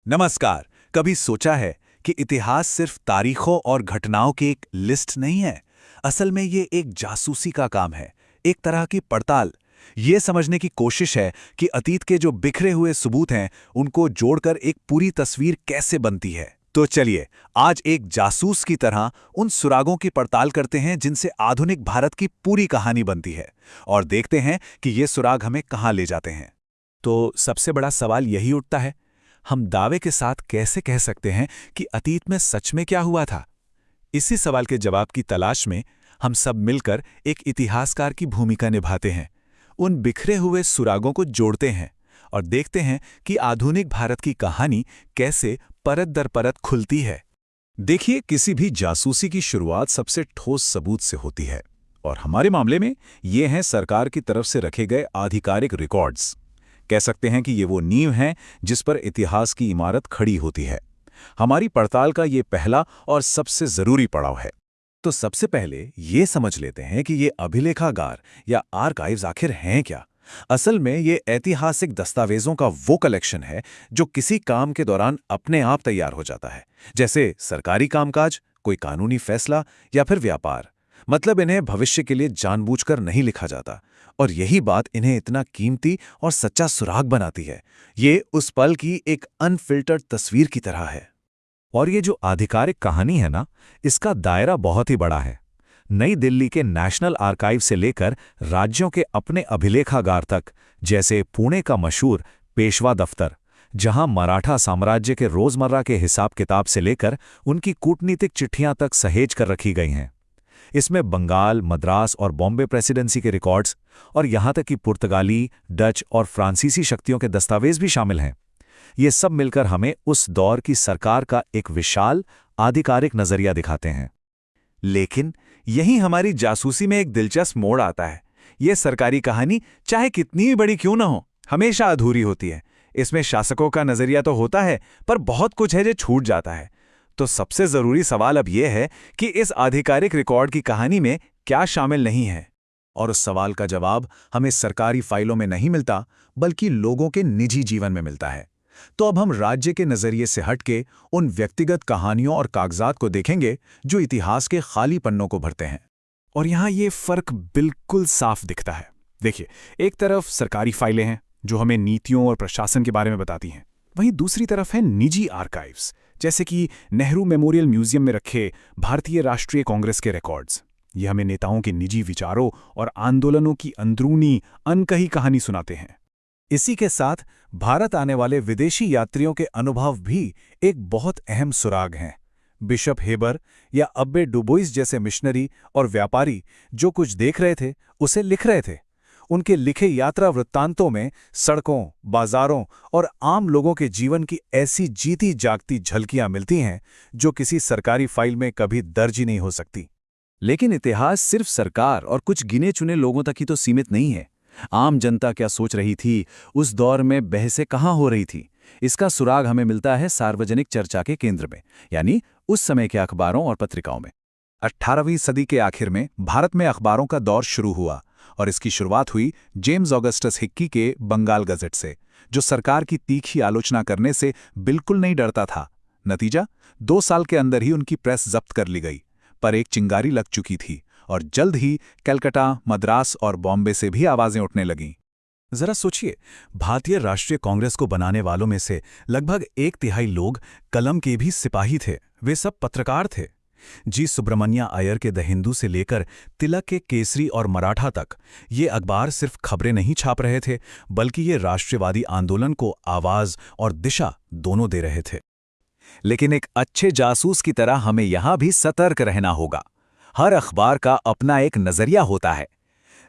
नमस्कार। कभी सोचा है कि इतिहास सिर्फ तारीखों और घटनाओं की एक लिस्ट नहीं है। असल में ये एक जासूसी का काम है, एक तरह की पड़ताल। ये समझने की कोशिश है कि अतीत के जो बिखरे हुए सबूत हैं उनको जोड़कर एक पूरी तस्वीर कैसे बनती है। तो चलिए आज एक जासूस की तरह उन सुरागों की पड़ताल करते हैं जिनसे आधुनिक भारत की पूरी कहानी बनती है, और देखते हैं कि ये सुराग हमें कहाँ ले जाते हैं। तो सबसे बड़ा सवाल यही उठता है, हम दावे के साथ कैसे कह सकते हैं कि अतीत में सच में क्या हुआ था? इसी सवाल के जवाब की तलाश में हम सब मिलकर एक इतिहासकार की भूमिका निभाते हैं। उन बिखरे हुए सुरागों को जोड़ते हैं और देखते हैं कि आधुनिक भारत की कहानी कैसे परत दर परत खुलती है। देखिए, किसी भी जासूसी की शुरुआत सबसे ठोस सबूत से होती है, और हमारे मामले में ये हैं सरकार की तरफ से रखे गए आधिकारिक रिकॉर्ड्स। कह सकते हैं कि ये वो नींव हैं जिस पर इतिहास की इमारत खड़ी होती है। हमारी पड़ताल का ये पहला और सबसे जरूरी पड़ाव है। तो सबसे पहले ये समझ लेते हैं कि ये अभिलेखागार या आर्काइव्स आखिर हैं क्या। असल में ये ऐतिहासिक दस्तावेजों का वो कलेक्शन है जो किसी काम के दौरान अपने आप तैयार हो जाता है, जैसे सरकारी कामकाज, कोई कानूनी फैसला या फिर व्यापार। मतलब इन्हें भविष्य के लिए जानबूझकर नहीं लिखा जाता, और यही बात इन्हें इतना कीमती और सच्चा सुराग बनाती है। ये उस पल की एक अनफिल्टर्ड तस्वीर की तरह है। और ये जो आधिकारिक कहानी है ना, इसका दायरा बहुत ही बड़ा है। नई दिल्ली के नेशनल आर्काइव से लेकर राज्यों के अपने अभिलेखागार तक, जैसे पुणे का मशहूर पेशवा दफ्तर, जहां मराठा साम्राज्य के रोजमर्रा के हिसाब किताब से लेकर उनकी कूटनीतिक चिट्ठियां तक सहेज कर रखी गई हैं। इसमें बंगाल, मद्रास और बॉम्बे प्रेसिडेंसी के रिकॉर्ड्स, और यहां तक कि पुर्तगाली, डच और फ्रांसीसी शक्तियों के दस्तावेज भी शामिल हैं। ये सब मिलकर हमें उस दौर की सरकार का एक विशाल आधिकारिक नजरिया दिखाते हैं। लेकिन यही हमारी जासूसी में एक दिलचस्प मोड़ आता है। ये सरकारी कहानी चाहे कितनी भी बड़ी क्यों ना हो, हमेशा अधूरी होती है। इसमें शासकों का नजरिया तो होता है, पर बहुत कुछ है जो छूट जाता है। तो सबसे जरूरी सवाल अब यह है कि इस आधिकारिक रिकॉर्ड की कहानी में क्या शामिल नहीं है। और उस सवाल का जवाब हमें सरकारी फाइलों में नहीं मिलता, बल्कि लोगों के निजी जीवन में मिलता है। तो अब हम राज्य के नजरिए से हटके उन व्यक्तिगत कहानियों और कागजात को देखेंगे जो इतिहास के खाली पन्नों को भरते हैं। और यहां ये फर्क बिल्कुल साफ दिखता है। देखिए, एक तरफ सरकारी फाइलें हैं जो हमें नीतियों और प्रशासन के बारे में बताती हैं, वहीं दूसरी तरफ है निजी आर्काइव्स, जैसे कि नेहरू मेमोरियल म्यूजियम में रखे भारतीय राष्ट्रीय कांग्रेस के रिकॉर्ड्स। ये हमें नेताओं के निजी विचारों और आंदोलनों की अंदरूनी अनकही कहानी सुनाते हैं। इसी के साथ भारत आने वाले विदेशी यात्रियों के अनुभव भी एक बहुत अहम सुराग हैं। बिशप हेबर या अब्बे डुबोइस जैसे मिशनरी और व्यापारी जो कुछ देख रहे थे उसे लिख रहे थे। उनके लिखे यात्रा वृत्तांतों में सड़कों, बाजारों और आम लोगों के जीवन की ऐसी जीती जागती झलकियां मिलती हैं जो किसी सरकारी फाइल में कभी दर्ज ही नहीं हो सकती। लेकिन इतिहास सिर्फ सरकार और कुछ गिने चुने लोगों तक ही तो सीमित नहीं है। आम जनता क्या सोच रही थी, उस दौर में बहसें कहाँ हो रही थी, इसका सुराग हमें मिलता है सार्वजनिक चर्चा के केंद्र में, यानी उस समय के अखबारों और पत्रिकाओं में। 18वीं सदी के आखिर में भारत में अखबारों का दौर शुरू हुआ, और इसकी शुरुआत हुई जेम्स ऑगस्टस हिक्की के बंगाल गज़ट से, जो सरकार की तीखी आलोचना करने से बिल्कुल नहीं डरता था। नतीजा, 2 साल के अंदर ही उनकी प्रेस जब्त कर ली गई। पर एक चिंगारी लग चुकी थी, और जल्द ही कलकत्ता, मद्रास और बॉम्बे से भी आवाजें उठने लगीं। जरा सोचिए, भारतीय राष्ट्रीय कांग्रेस को बनाने वालों में से लगभग 1/3 लोग कलम के भी सिपाही थे। वे सब पत्रकार थे। जी सुब्रमण्या अय्यर के द हिंदू से लेकर तिलक के केसरी और मराठा तक, ये अखबार सिर्फ खबरें नहीं छाप रहे थे, बल्कि ये राष्ट्रवादी आंदोलन को आवाज और दिशा दोनों दे रहे थे। लेकिन एक अच्छे जासूस की तरह हमें यहां भी सतर्क रहना होगा। हर अखबार का अपना एक नजरिया होता है।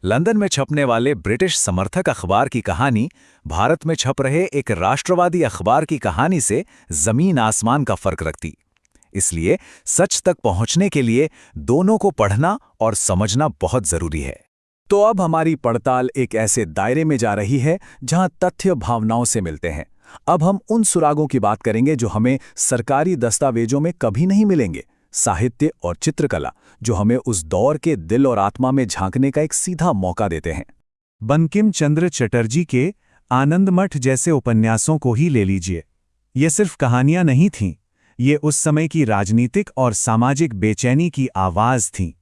लंदन में छपने वाले ब्रिटिश समर्थक अखबार की कहानी भारत में छप रहे एक राष्ट्रवादी अखबार की कहानी से जमीन आसमान का फर्क रखती। इसलिए सच तक पहुंचने के लिए दोनों को पढ़ना और समझना बहुत जरूरी है। तो अब हमारी पड़ताल एक ऐसे दायरे में जा रही है जहां तथ्य भावनाओं से मिलते हैं। अब हम उन सुरागों की बात करेंगे जो हमें सरकारी दस्तावेजों में कभी नहीं मिलेंगे, साहित्य और चित्रकला जो हमें उस दौर के दिल और आत्मा में झांकने का एक सीधा मौका देते हैं। बंकिम चंद्र चटर्जी के आनंद मठ जैसे उपन्यासों को ही ले लीजिए। ये सिर्फ कहानियां नहीं थीं, ये उस समय की राजनीतिक और सामाजिक बेचैनी की आवाज थी।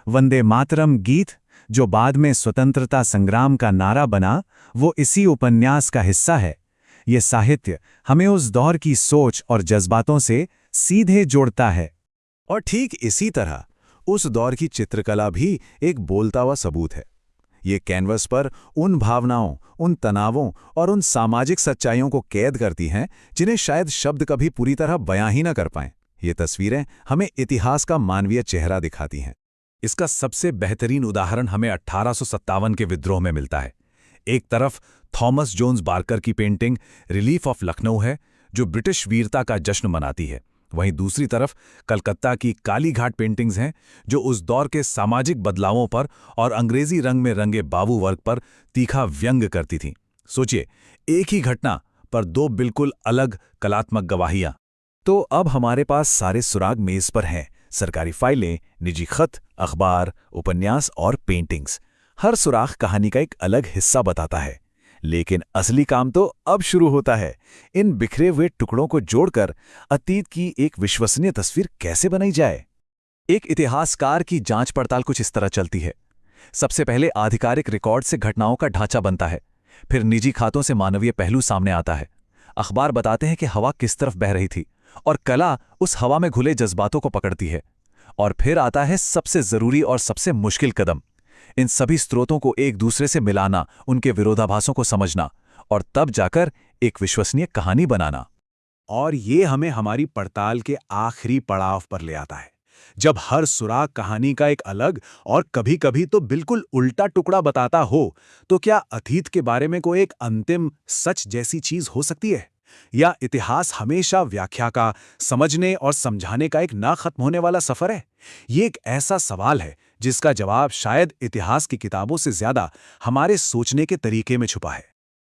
वंदे मातरम गीत, जो बाद में स्वतंत्रता संग्राम का नारा बना, वो इसी उपन्यास का हिस्सा है। ये साहित्य हमें उस दौर की सोच और जज्बातों से सीधे जोड़ता है। और ठीक इसी तरह उस दौर की चित्रकला भी एक बोलता हुआ सबूत है। ये कैनवस पर उन भावनाओं, उन तनावों और उन सामाजिक सच्चाइयों को कैद करती हैं जिन्हें शायद शब्द कभी पूरी तरह बयां ही ना कर पाएं। ये तस्वीरें हमें इतिहास का मानवीय चेहरा दिखाती हैं। इसका सबसे बेहतरीन उदाहरण हमें 1857 के विद्रोह में मिलता है। एक तरफ थॉमस जोन्स बार्कर की पेंटिंग रिलीफ ऑफ लखनऊ है, जो ब्रिटिश वीरता का जश्न मनाती है। वहीं दूसरी तरफ कलकत्ता की काली घाट पेंटिंग्स हैं, जो उस दौर के सामाजिक बदलावों पर और अंग्रेजी रंग में रंगे बाबू वर्ग पर तीखा व्यंग करती थीं। सोचिए, एक ही घटना पर दो बिल्कुल अलग कलात्मक गवाहियां। तो अब हमारे पास सारे सुराग मेज पर हैं। सरकारी फाइलें, निजी खत, अखबार, उपन्यास और पेंटिंग्स। हर सुराग कहानी का एक अलग हिस्सा बताता है। लेकिन असली काम तो अब शुरू होता है। इन बिखरे हुए टुकड़ों को जोड़कर अतीत की एक विश्वसनीय तस्वीर कैसे बनाई जाए? एक इतिहासकार की जांच पड़ताल कुछ इस तरह चलती है। सबसे पहले आधिकारिक रिकॉर्ड से घटनाओं का ढांचा बनता है, फिर निजी खातों से मानवीय पहलू सामने आता है। अखबार बताते हैं कि हवा किस तरफ बह रही थी, और कला उस हवा में घुले जज्बातों को पकड़ती है। और फिर आता है सबसे जरूरी और सबसे मुश्किल कदम, इन सभी स्रोतों को एक दूसरे से मिलाना, उनके विरोधाभासों को समझना, और तब जाकर एक विश्वसनीय कहानी बनाना। और ये हमें हमारी पड़ताल के आखिरी पड़ाव पर ले आता है, जब हर सुराग कहानी का एक अलग और कभी-कभी तो बिल्कुल उल्टा टुकड़ा बताता हो। तो क्या अतीत के बारे में कोई एक अंतिम सच जैसी चीज हो सकती है, या इतिहास हमेशा व्याख्या का, समझने और समझाने का एक ना खत्म होने वाला सफर है? ये एक ऐसा सवाल है जिसका जवाब शायद इतिहास की किताबों से ज्यादा हमारे सोचने के तरीके में छुपा है।